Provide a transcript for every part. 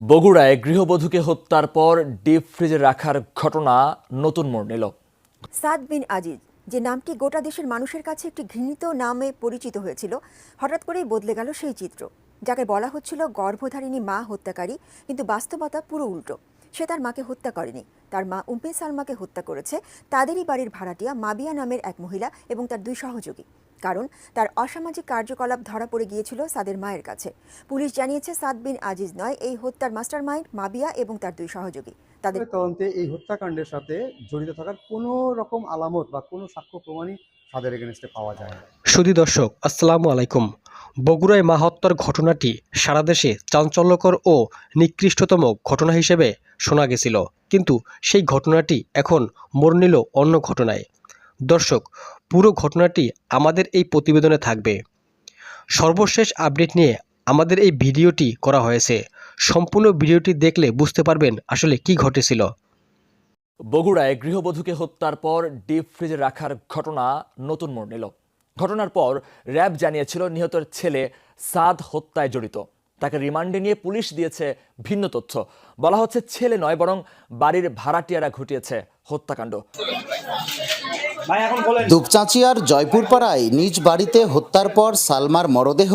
বগুড়ায় গৃহবধূকে হত্যার পর ডিপ ফ্রিজে রাখার ঘটনা নতুন মোড় নিল। সাদ বিন আজিজ, যে নামটি গোটা দেশের মানুষের কাছে একটি ঘৃণিত নামে পরিচিত হয়েছিল, হঠাৎ করেই বদলে গেল সেই চিত্র। যাকে বলা হচ্ছিল গর্ভধারিণী মা হত্যাকারী, কিন্তু বাস্তবতা পুরো উল্টো। সে তার মাকে হত্যা করেনি, তার মা উম্মে সালমাকে হত্যা করেছে তাদেরই বাড়ির ভাড়াটিয়া মাবিয়া নামের এক মহিলা এবং তার দুই সহযোগী। কারণ তার অসামাজিক কার্যকলাপ ধরা পড়ে গিয়েছিল সাদের মায়ের কাছে। পুলিশ জানিয়েছে সাদ বিন আজিজ নয়, এই হত্যার মাস্টারমাইন্ড মাবিয়া এবং তার দুই সহযোগী। তাদের তদন্তে এই হত্যাকাণ্ডের সাথে জড়িত থাকার কোনো রকম আলামত বা কোনো সাক্ষ্য প্রমাণই তাদের এগেনস্টে পাওয়া যায় না। সুধী দর্শক, আসসালামু আলাইকুম। বগুড়ায় মা হত্যার ঘটনাটি সারা দেশে চাঞ্চল্যকর ও নিকৃষ্টতম ঘটনা হিসেবে শোনা গেছিল, কিন্তু সেই ঘটনাটি এখন মোড় নিল অন্য ঘটনায়। দর্শক, পুরো ঘটনাটি আমাদের এই প্রতিবেদনে থাকবে। সর্বশেষ আপডেট নিয়ে আমাদের এই ভিডিওটি করা হয়েছে। সম্পূর্ণ ভিডিওটি দেখলে বুঝতে পারবেন আসলে কি ঘটেছিল। বগুড়ায় গৃহবধূকে হত্যার পর ডিপ ফ্রিজে রাখার ঘটনা নতুন মোড় নিল। ঘটনার পর র্যাব জানিয়েছিল নিহতের ছেলে সাদ হত্যায় জড়িত। তাকে রিমান্ডে নিয়ে পুলিশ দিয়েছে ভিন্ন তথ্য। বলা হচ্ছে ছেলে নয়, বরং বাড়ির ভাড়াটিয়ারা ঘটিয়েছে হত্যাকাণ্ড। দুপচাঁচিয়ার জয়পুরপাড়ায় নিজ বাড়িতে হত্যার পর সালমার মরদেহ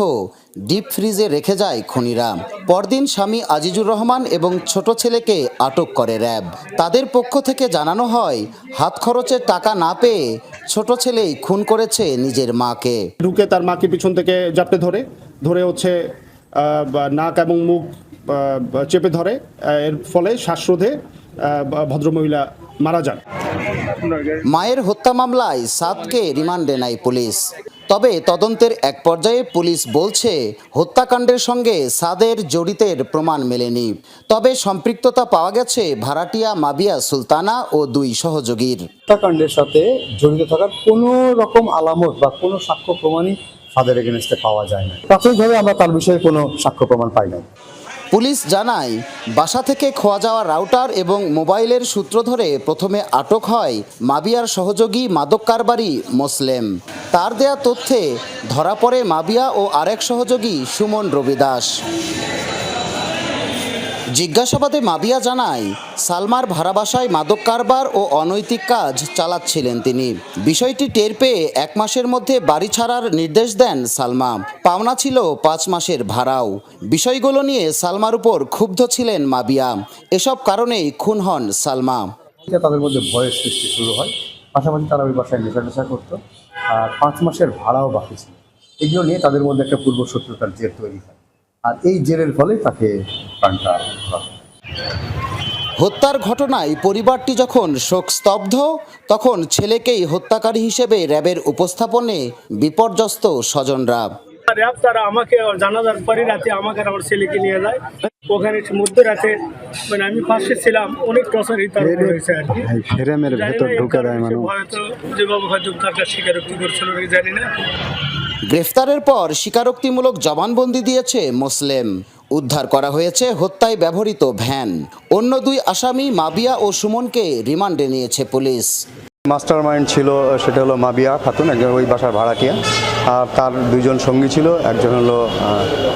ডিপ ফ্রিজে রেখে যায় খুনিরা। পরদিন স্বামী আজিজুর রহমান এবং ছোট ছেলেকে আটক করে র্যাব। তাদের পক্ষ থেকে জানানো হয়, হাত খরচের টাকা না পেয়ে ছোট ছেলেই খুন করেছে নিজের মাকে। ঢুকে তার মাকে পিছন থেকে জাপটে ধরে হচ্ছে নাক এবং মুখ চেপে ধরে, এর ফলে শ্বাসরোধে ভদ্রমহিলা মারা যান। মায়ের হত্যা মামলায় সাদকে রিমান্ডে নেয় পুলিশ। তবে তদন্তের এক পর্যায়ে পুলিশ বলছে হত্যাকাণ্ডের সঙ্গে সাদের জড়িতের প্রমাণ মেলেনি। তবে সম্পৃক্ততা পাওয়া গেছে ভাড়াটিয়া মাবিয়া সুলতানা ও দুই সহযোগীর। হত্যাকাণ্ডের সাথে জড়িত থাকার কোনো রকম আলামত বা কোনো সাক্ষ্য প্রমাণই তাদের এগেনস্টে পাওয়া যায় না। প্রাথমিকভাবে আমরা তার বিষয়ে কোনো সাক্ষ্য প্রমাণ পাই না। পুলিশ জানায়, বাসা থেকে খোয়া যাওয়া রাউটার এবং মোবাইলের সূত্র ধরে প্রথমে আটক হয় মাবিয়ার সহযোগী মাদক কারবারি মোসলেম। তার দেয়া তথ্যে ধরা পড়ে মাবিয়া ও আরেক সহযোগী সুমন রবি দাস। জিজ্ঞাসাবাদে মাবিয়া জানায়, সালমার ভাড়া বাসায় মাদক কারবার ও অনৈতিক কাজ চালাচ্ছিলেন তিনি। বিষয়টি টের পেয়ে 1 মাসের মধ্যে বাড়ি ছাড়ার নির্দেশ দেন সালমা। পাওনা ছিল 5 মাসের ভাড়াও। বিষয়গুলো নিয়ে সালমার উপর ক্ষুব্ধ ছিলেন মাবিয়া। এসব কারণেই খুন হন সালমা। তাদের মধ্যে ভয়ের সৃষ্টি শুরু হয়, পাশাপাশি তারা ওই বাসায় নেশা করতো, আর 5 মাসের ভাড়াও বাকি ছিল। এগুলো নিয়ে তাদের মধ্যে একটা পূর্ব শত্রুতার জের তৈরি হয়, আর এই জেরের ফলে তাকে প্রাণটা হয়। হত্যার ঘটনায় পরিবারটি যখন শোকস্তব্ধ, তখন ছেলেকেই হত্যাকারী হিসেবে র্যাবের উপস্থাপনে বিপর্যস্ত স্বজনরা। র্যাব তারা আমাকে জানাজার পরে রাতে আমাকে আমার ছেলেকে নিয়ে যায়। ওখানে মধ্যরাতে মানে আমি পাশে ছিলাম, অনেক টর্চারই তার উপর হয়েছে আর কি। ফ্রেমের ভেতর ঢুকে দেয় মানুষ। হয়তো যেভাবে হয়তো তার স্বীকারোক্তি করছিল জানি না। গ্রেফতারের পর স্বীকারোক্তিমূলক জবানবন্দি দিয়েছে মোসলেম। উদ্ধার করা হয়েছে হত্যায় ব্যবহৃত ভ্যান। অন্য 2 আসামি মাবিয়া ও সুমনকে রিমান্ডে নিয়েছে পুলিশ। মাস্টার মাইন্ড ছিল সেটা হলো মাবিয়া খাতুন, একজন ওই বাসার ভাড়াটিয়া, আর তার 2 জন সঙ্গী ছিল, একজন হলো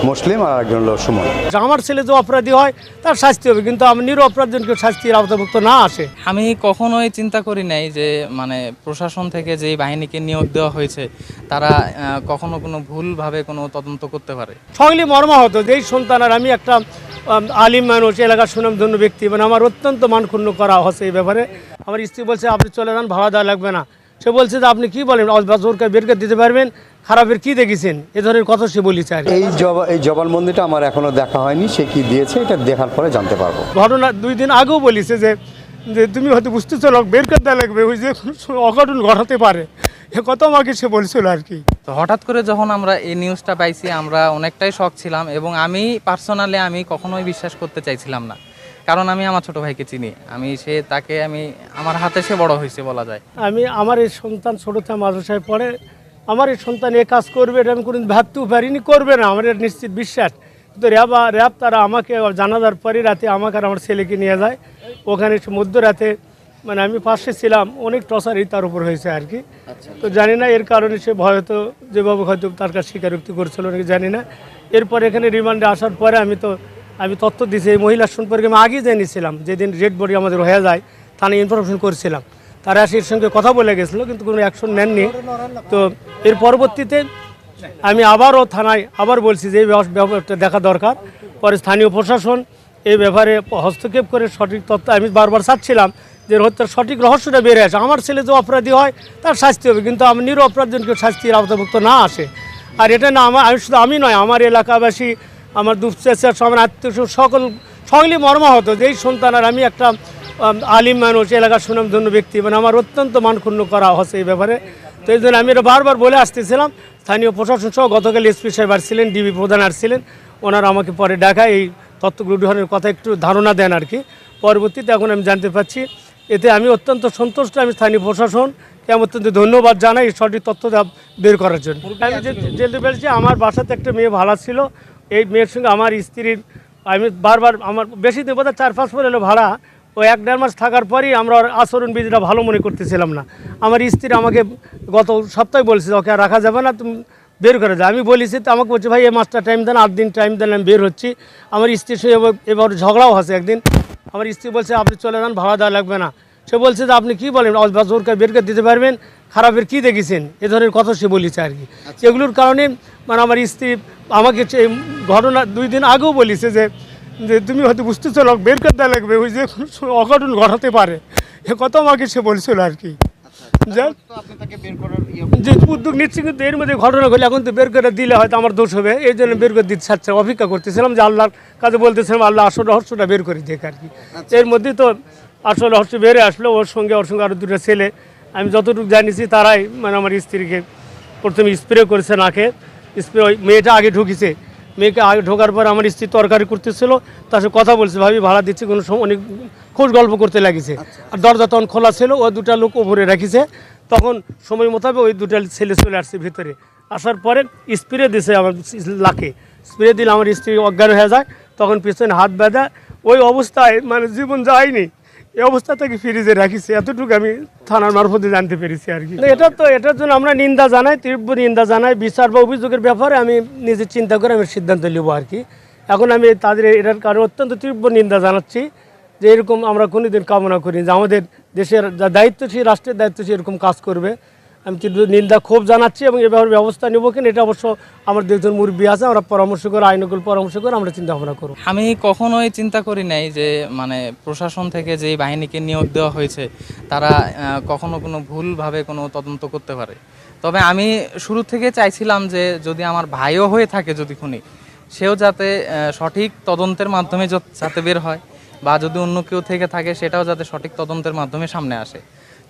মুসলিম আর একজন হলো সুমন। আমার ছেলে যে অপরাধী হয় তার শাস্তি হবে, কিন্তু আমি নিরপরাধজনকে শাস্তির আওতাভুক্ত না আসে। আমি কখনোই চিন্তা করি নাই যে মানে প্রশাসন থেকে যে বাহিনীকে নিয়োগ দেওয়া হয়েছে তারা কখনো কোনো ভুলভাবে কোনো তদন্ত করতে পারে। সকলে মর্মাহত যে এই সন্তান, আর আমি একটা আলিম মানুষ, এলাকার সুনামধন্য ব্যক্তি, মানে আমার অত্যন্ত মানক্ষুণ্ণ করা হচ্ছে এই ব্যাপারে। আমার স্ত্রী বলছে আপনি চলে যান, ভাড়া দেওয়া লাগবে না। সে বলছে যে আপনি কি বলেন, জোরকে বের করে দিতে পারবেন, খারাপের কি দেখেছেন, এ ধরনের কথা সে বলেছে। আর এই জবানবন্দিটা আমার এখনো দেখা হয়নি, সে কি দিয়েছে এটা দেখার পরে জানতে পারবো। ঘটনা 2 দিন আগেও বলেছে যে তুমি হয়তো বুঝতেছো লোক বের করে দেওয়া লাগবে, ওই যে অঘটন ঘটাতে পারে, এ কথা আমাকে সে বলছিল আর কি। তো হঠাৎ করে যখন আমরা এই নিউজটা পাইছি আমরা অনেকটাই শক ছিলাম, এবং আমি পার্সোনালি আমি কখনোই বিশ্বাস করতে চাইছিলাম না, কারণ আমি আমার ছোট ভাইকে চিনি। তাকে আমার হাতে সে বড় হয়েছে বলা যায়। আমার এই সন্তান ছোটোতে মাদ্রাসায় পড়ে, আমার এই সন্তান এ কাজ করবে এটা আমি কোনোদিন ভাবতেও পারিনি, করবে না, আমার এর নিশ্চিত বিশ্বাস। কিন্তু র্যাব তারা আমাকে জানাজার পরে রাতে আমাকে আর আমার ছেলেকে নিয়ে যায়। ওখানে মধ্যরাতে মানে আমি পাশে ছিলাম, অনেক টর্চারই তার উপর হয়েছে আর কি। তো জানি না এর কারণে সে হয়তো যেভাবে হয়তো তার কাছে স্বীকারোক্তি করছিল নাকি জানি না। এরপর এখানে রিমান্ডে আসার পরে আমি তো আমি তথ্য দিয়েছি এই মহিলার সম্পর্কে আমি আগেই জেনেছিলাম, যেদিন রেড বডি আমাদের হয়ে যায় থানায় ইনফরমেশন করেছিলাম, তারা এসে এর সঙ্গে কথা বলে গেছিলো কিন্তু কোনো অ্যাকশন নেননি। তো এর পরবর্তীতে আমি আবারও থানায় আবার বলছি যে এই ব্যাপারটা দেখা দরকার। পরে স্থানীয় প্রশাসন এই ব্যাপারে হস্তক্ষেপ করে সঠিক তথ্য, আমি বারবার চাচ্ছিলাম যে হত্যার সঠিক রহস্যটা বেড়ে আসে। আমার ছেলে যে অপরাধী হয় তার শাস্তি হবে, কিন্তু আমি নিরপরাধজনকে শাস্তির আওতাভুক্ত না আসে। আর এটা না শুধু আমি নয়, আমার এলাকাবাসী, আমার দুপচাচার আমার আত্মীয় সকলেই মর্মাহত যে এই সন্তান। আর আমি একটা আলিম মানুষ, এলাকার সুনামধন্য ব্যক্তি, মানে আমার অত্যন্ত মানক্ষুণ্ণ করা হচ্ছে এই ব্যাপারে। তো এই জন্য আমি এটা বারবার বলে আসতেছিলাম। স্থানীয় প্রশাসন সহ গতকাল এসপি সাহেব আসছিলেন, ডিবি প্রধান আসছিলেন, ওনারা আমাকে পরে ডাকায় এই তথ্যগুলো গ্রহণের কথা একটু ধারণা দেন আর কি। পরবর্তীতে এখন আমি জানতে পারছি, এতে আমি অত্যন্ত সন্তুষ্ট। আমি স্থানীয় প্রশাসনকে আমি অত্যন্ত ধন্যবাদ জানাই সঠিক তথ্য বের করার জন্য। আমি যে জানতে পেরেছি আমার বাসাতে একটা মেয়ে ভাড়া ছিল, এই মেয়ের সঙ্গে আমার স্ত্রীর, আমি বারবার আমার বেশি দিন বোধহয় 4-5 মাস হলো ভাড়া, ওই 1-1.5 মাস থাকার পরই আমরা আচরণবিধিটা ভালো মনে করতেছিলাম না। আমার স্ত্রী আমাকে গত সপ্তাহে বলছে ওকে আর রাখা যাবে না, তুমি বের করে দাও। আমি বলেছি, তো আমাকে বলছে ভাই এই মাসটা টাইম দেন, 8 দিন টাইম দেন, আমি বের হচ্ছি। আমার স্ত্রীর সঙ্গে এবার ঝগড়াও হচ্ছে একদিন। আমার স্ত্রী বলছে আপনি চলে যান, ভাড়া দেওয়া লাগবে না। সে বলছে যে আপনি কী বলেন, জোরকে বের করে দিতে পারবেন, খারাপের কী দেখেছেন, এ ধরনের কথা সে বলেছে আর কি। এগুলোর কারণে মানে আমার স্ত্রী আমাকে ঘটনা 2 দিন আগেও বলেছে যে তুমি হয়তো বুঝতেছো লোক বের করে দেওয়া লাগবে, ওই যে অঘটন ঘটাতে পারে, এ কথা আমাকে সে বলছিল আর কি। যে উদ্যোগ নিচ্ছে, কিন্তু এর মধ্যে ঘটনা ঘটলে এখন তো বের করে দিলে হয়তো আমার দোষ হবে, এই জন্য বের করে দিতে চাচ্ছে। অপেক্ষা করতেছিলাম যে আল্লাহর কাছে বলতেছিলাম আল্লাহ আসল রহস্যটা বের করে দেখ আর কি। এর মধ্যে তো আসল রহস্য বেড়ে আসলো। ওর সঙ্গে আরও 2টা ছেলে, আমি যতটুকু জানিছি তারাই মানে আমার স্ত্রীকে প্রথমে স্প্রে করেছে নাকে, স্প্রে। ওই মেয়েটা আগে ঢুকেছে, মেয়েকে আগে ঢোকার পর আমার স্ত্রী তরকারি করতেছিল, তার সাথে কথা বলছে, ভাবি ভাড়া দিচ্ছে, কোনো সময় অনেক খোঁজ গল্প করতে লাগিছে। আর দরজা তখন খোলা ছিল, ও 2টা লোক ওপরে রাখিছে। তখন সময় মোতাবেক ওই 2টা ছেলে চলে আসছে ভিতরে। আসার পরে স্প্রে দিছে আমার লাকে, স্প্রে দিলে আমার স্ত্রী অজ্ঞান হয়ে যায়। তখন পিছনে হাত বাঁধা, ওই অবস্থায় মানে জীবন যায়নি, এই অবস্থা থেকে ফ্রিজে রাখিছে। এতটুকু আমি থানার মারফতে জানতে পেরেছি আর কি। এটার জন্য আমরা নিন্দা জানাই, তীব্র নিন্দা জানাই। বিচার বা অভিযোগের ব্যাপারে আমি নিজে চিন্তা করে আমি সিদ্ধান্ত নেব আর কি। এখন আমি তাদের এটার কারণে অত্যন্ত তীব্র নিন্দা জানাচ্ছি যে এরকম আমরা কোনোদিন কামনা করি যে আমাদের দেশের যা দায়িত্বশীল, রাষ্ট্রের দায়িত্বশীল এরকম কাজ করবে। আমি তীব্র নিন্দা ক্ষোভ জানাচ্ছি এবং এ ব্যাপারে ব্যবস্থা নেব কিনা এটা অবশ্য আমার 2জন মুরব্বী আছে, আমরা পরামর্শ করে, আইনকুল পরামর্শ করে আমরা চিন্তা ভাবনা করব। আমি কখনোই চিন্তা করি নাই যে মানে প্রশাসন থেকে যে বাহিনীকে নিয়োগ দেওয়া হয়েছে তারা কখনো কোনো ভুলভাবে কোনো তদন্ত করতে পারে। তবে আমি শুরু থেকে চাইছিলাম যে যদি আমার ভাইও হয়ে থাকে যদি খুনি, সেও যাতে সঠিক তদন্তের মাধ্যমে যাতে বের হয়, বা যদি অন্য কেউ থেকে থাকে সেটাও যাতে সঠিক তদন্তের মাধ্যমে সামনে আসে।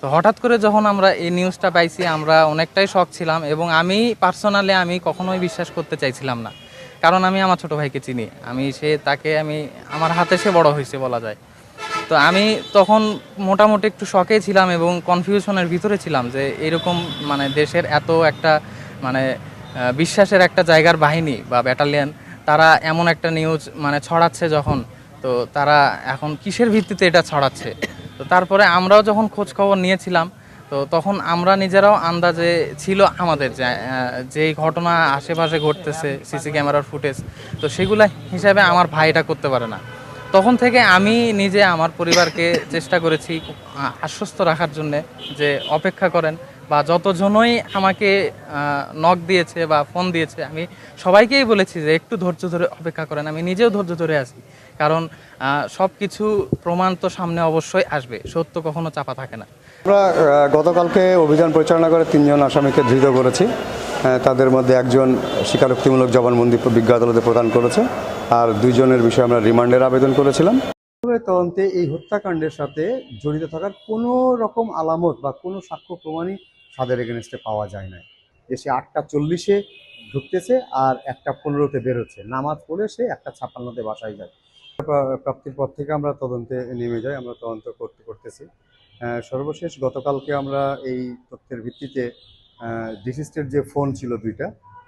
তো হঠাৎ করে যখন আমরা এই নিউজটা পাইছি আমরা অনেকটাই শক ছিলাম, এবং আমি পার্সোনালি আমি কখনোই বিশ্বাস করতে চাইছিলাম না, কারণ আমি আমার ছোট ভাইকে চিনি, তাকে আমার হাতে সে বড় হয়েছে বলা যায়। তো আমি তখন মোটামুটি একটু শকে ছিলাম এবং কনফিউশনের ভিতরে ছিলাম যে এরকম মানে দেশের এত একটা মানে বিশ্বাসের একটা জায়গার বাহিনী বা ব্যাটালিয়ন, তারা এমন একটা নিউজ মানে ছড়াচ্ছে যখন, তো তারা এখন কিসের ভিত্তিতে এটা ছড়াচ্ছে। তো তারপরে আমরাও যখন খোঁজ খবর নিয়েছিলাম, তো তখন আমরা নিজেরাও আন্দাজে ছিল আমাদের যে ঘটনা আশেপাশে ঘটতেছে, সিসি ক্যামেরার ফুটেজ, তো সেগুলা হিসাবে আমার ভাই এটা করতে পারে না। তখন থেকে আমি নিজে আমার পরিবারকে চেষ্টা করেছি আশ্বস্ত রাখার জন্যে যে অপেক্ষা করেন, বা যতজনই আমাকে নক দিয়েছে বা ফোন দিয়েছে আমি সবাইকেই বলেছি যে একটু ধৈর্য ধরে অপেক্ষা করেন। আমি নিজেও ধৈর্য ধরে আছি, কারণ সব কিছু প্রমাণ তো সামনে অবশ্যই আসবে, সত্য কখনো চাপা থাকে না। আমরা গতকালকে অভিযান পরিচালনা করে 3 জন আসামিকে ধৃত করেছি। তাদের মধ্যে একজন স্বীকারোক্তিমূলক জবানবন্দি বিজ্ঞ আদালতে প্রদান করেছে, আর 2 জনের বিষয়ে আমরা রিমান্ডের আবেদন করেছিলাম। তদন্তে এই হত্যাকাণ্ডের সাথে জড়িত থাকার কোনো রকম আলামত বা কোনো সাক্ষ্য প্রমাণই তাদের এগেনস্টে পাওয়া যায় না। এসে 8:40-এ ঢুকতেছে আর 1:15-তে বেরোচ্ছে, নামাজ পড়ে সে 1:56-তে বাসায় যায়। প্রাপ্তির পর থেকে আমরা তদন্তে নেমে যাই, আমরা তদন্ত করতেছি। সর্বশেষ গতকালকে আমরা এই তথ্যের ভিত্তিতে ডিসিস্টের যে ফোন ছিল 2টা,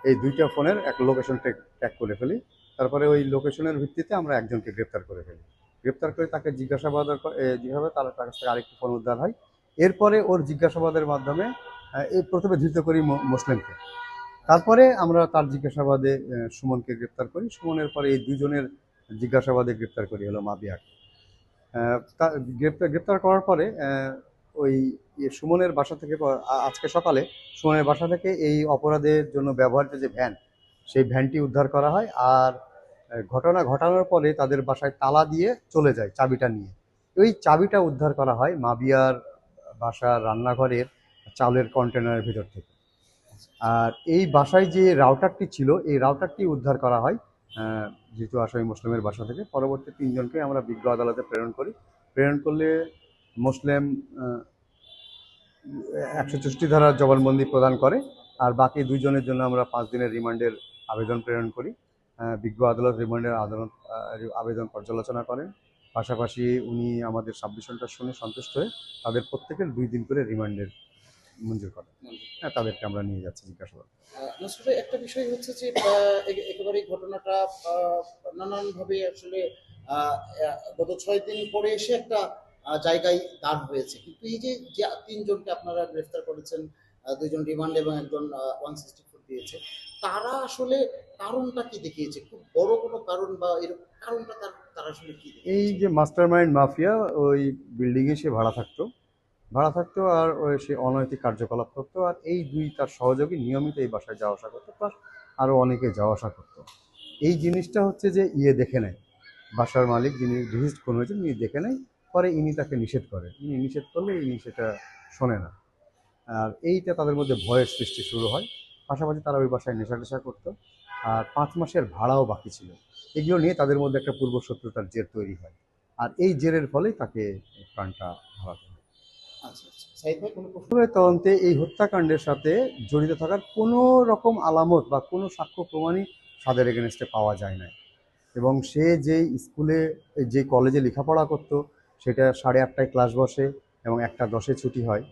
এই 2টা ফোনের এক লোকেশন ট্র্যাক করে ফেলি। তারপরে ওই লোকেশনের ভিত্তিতে আমরা একজনকে গ্রেপ্তার করে ফেলি। গ্রেপ্তার করে তাকে জিজ্ঞাসাবাদ যেভাবে তার কাছ থেকে আরেকটি ফোন উদ্ধার হয়। এরপরে ওর জিজ্ঞাসাবাদের মাধ্যমে এই প্রথমে ধৃত করি মুসলিমকে, তারপরে আমরা তার জিজ্ঞাসাবাদে সুমনকে গ্রেপ্তার করি। সুমনের পরে এই 2 জনের জিজ্ঞাসাবাদে গ্রেপ্তার করি হলো মাবিয়াকে। গ্রেপ্তার করার পরে ওই সুমনের বাসা থেকে আজকে সকালে সুমনের বাসা থেকে এই অপরাধের জন্য ব্যবহৃত যে ভ্যান, সেই ভ্যানটি উদ্ধার করা হয়। আর ঘটনা ঘটানোর পরে তাদের বাসায় তালা দিয়ে চলে যায় চাবিটা নিয়ে। ওই চাবিটা উদ্ধার করা হয় মাবিয়ার বাসার রান্নাঘরের চালের কন্টেনারের ভিতর থেকে। আর এই বাসায় যে রাউটারটি ছিল, এই রাউটারটি উদ্ধার করা হয় যেহেতু আসামি মুসলিমের বাসা থেকে। পরবর্তী 3 জনকে আমরা বিজ্ঞ আদালতে প্রেরণ করি। প্রেরণ করলে মুসলিম 164 ধারার জবানবন্দি প্রদান করে। আর বাকি 2 জনের জন্য আমরা 5 দিনের রিমান্ডের আবেদন প্রেরণ করি। বিজ্ঞ আদালত রিমান্ডের আবেদন পর্যালোচনা করেন। পাশাপাশি উনি আমাদের সাবমিশনটা শুনে সন্তুষ্ট হয়ে তাদের প্রত্যেকের 2 দিন করে রিমান্ডের মঞ্জুর করেন। হ্যাঁ, তাদেরকে আমরা নিয়ে যাচ্ছি জিজ্ঞাসাবাদ। নসরুল ভাই, একটা বিষয় হচ্ছে যে একেবারে ঘটনাটা নানানভাবে আসলে গত 6 দিন পরে এসে একটা জায়গায় দাঁড় হয়েছে, কিন্তু এই যে 3 জনকে আপনারা গ্রেফতার করেছেন, 2 জন রিমান্ড এবং একজন 164 দিয়েছে, তারা আসলে কারণটা কি দেখিয়েছে? খুব বড় কোনো কারণ বা এরকম কারণটা তারা আসলে কি দেখিয়েছে? এই যে মাস্টারমাইন্ড মাফিয়া ওই বিল্ডিংয়ে সে ভাড়া থাকতো আর সে অনৈতিক কার্যকলাপ করতো। আর এই 2 তার সহযোগী নিয়মিত এই বাসায় যাওয়া আসা করতো, প্লাস আরও অনেকে যাওয়া আসা করতো। এই জিনিসটা হচ্ছে যে দেখে নেয়, বাসার মালিক যিনি রিজিস্ট কোন হয়েছেন ইনি দেখে নেয়। পরে ইনি তাকে নিষেধ করেন। ইনি নিষেধ করলে ইনি সেটা শোনে না। আর এইটা তাদের মধ্যে ভয়ের সৃষ্টি শুরু হয়। পাশাপাশি তারা ওই বাসায় নেশা করতো। আর 5 মাসের ভাড়াও বাকি ছিল। এগুলো নিয়ে তাদের মধ্যে একটা পূর্বশত্রুতার জের তৈরি হয়। আর এই জেরের ফলেই তাকে প্রাণটা হারাতে হয়। আচ্ছা, সাইদ ভাই, কোনো প্রথমে তদন্তে এই হত্যাকাণ্ডের সাথে জড়িত থাকার কোনো রকম আলামত বা কোনো সাক্ষ্য প্রমাণই সাদের এগেনস্টে পাওয়া যায় না। এবং সে যেই স্কুলে যে কলেজে লেখাপড়া করতো সেটা 8:30টায় ক্লাস বসে এবং 1:10-এ ছুটি হয়।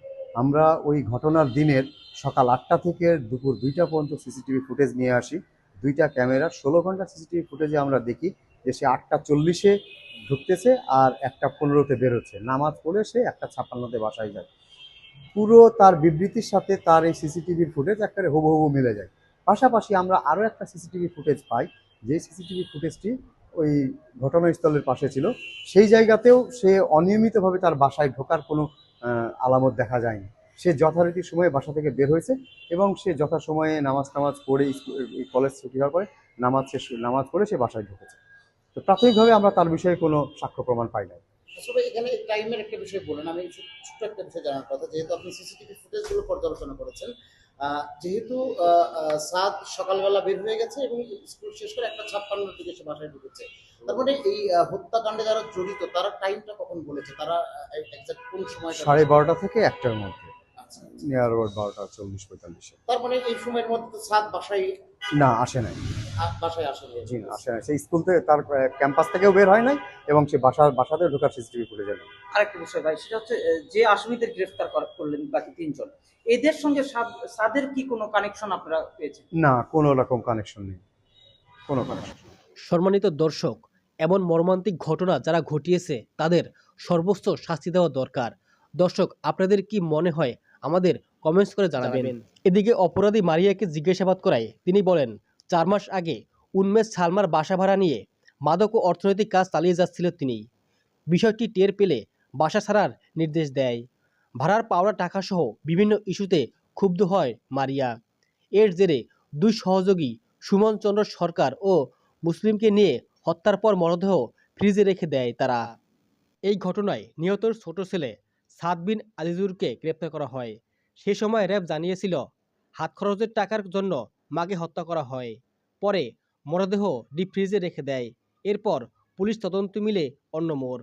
আমরা ওই ঘটনার দিনের সকাল 8টা থেকে দুপুর 2টা পর্যন্ত সিসিটিভি ফুটেজ নিয়ে আসি। 2টা ক্যামেরার 16 ঘন্টা সিসিটিভি ফুটেজে আমরা দেখি যে সে 8:40-এ ঢুকতেছে আর 1:15-তে বেরোচ্ছে। নামাজ পড়ে সে 1:56-তে বাসায় যায়। পুরো তার বিবৃতির সাথে তার এই সিসিটিভির ফুটেজ একেবারে হুবহু মিলে যায়। পাশাপাশি আমরা আরও একটা সিসিটিভি ফুটেজ পাই, যে সিসিটিভি ফুটেজটি ওই ঘটনাস্থলের পাশে ছিল। সেই জায়গাতেও সে অনিয়মিতভাবে তার বাসায় ঢোকার কোনো আলামত দেখা যায়নি। সে যথারীতি সময়ে বাসা থেকে বের হয়েছে এবং সে যথাসময়ে নামাজ পড়ে কলেজ ছুটি হওয়ার পরে নামাজ পড়ে সে বাসায় ঢুকেছে। তো প্রাথমিকভাবে আমরা তার বিষয়ে কোনো সাক্ষ্য প্রমাণ পাই না। আসলে এখানে টাইমের একটা বিষয় বলেন, আমি ছোট্ট একটা বিষয় জানার কথা, যেহেতু আপনি সিসিটিভি ফুটেজগুলো পর্যালোচনা করেছেন, যেহেতু সাদ সকালবেলা বের হয়ে গেছে এবং স্কুল শেষ করে 1:56-এর দিকে সে বাসায় ঢুকেছে, তার মানে এই হত্যাকাণ্ডে যারা জড়িত তারা টাইমটা কখন বলেছে? তারা এক্সাক্ট কোন সময়? 12:30 থেকে 1টার মধ্যে, নিয়ার অ্যাবাউট 12:40-45। তার মানে এই সময়ের মধ্যে তো সাদ বাসায় না, আসে নাই। বাসায় আসে নাই। জি না, আসে নাই। সেই স্কুল থেকে তার ক্যাম্পাস থেকেও বের হয় নাই এবং সে বাসাতে ঢোকার সিসিটিভি ফুটেজ নেই। আরেকটা বিষয় ভাই, সেটা হচ্ছে যে আসামিদের গ্রেফতার করলেন বাকি 3 জন, এদের সঙ্গে সাদের কি কোনো কানেকশন আপনারা পেয়েছেন? না, কোনো রকম কানেকশন নেই, কোনো কানেকশন। সম্মানিত দর্শক, এমন মর্মান্তিক ঘটনা যারা ঘটিয়েছে তাদের সর্বোচ্চ শাস্তি দেওয়া দরকার। দর্শক, আপনাদের কি মনে হয় আমাদের কমেন্টস করে জানাবেন। এদিকে অপরাধী মারিয়াকে জিজ্ঞাসাবাদ করায় তিনি বলেন 4 মাস আগে উন্মেষ সালমার বাসা ভাড়া নিয়ে মাদক ও অর্থনৈতিক কাজ চালিয়ে যাচ্ছিল তিনি। বিষয়টি টের পেলে বাসা ছাড়ার নির্দেশ দেয়। ভাড়ার পাওয়া টাকাসহ বিভিন্ন ইস্যুতে ক্ষুব্ধ হয় মারিয়া। এর জেরে 2 সহযোগী সুমন চন্দ্র সরকার ও মুসলিমকে নিয়ে হত্যার পর মরদেহ ফ্রিজে রেখে দেয় তারা। এই ঘটনায় নিহতর ছোট ছেলে সাদ বিন আজিজুরকে গ্রেপ্তার করা হয়। সে সময় র্যাব জানিয়েছিল হাত খরচের টাকার জন্য মাকে হত্যা করা হয়। পরে মরদেহ ডিপ ফ্রিজে রেখে দেয়। এরপর পুলিশ তদন্ত মিলে অন্য মোড়।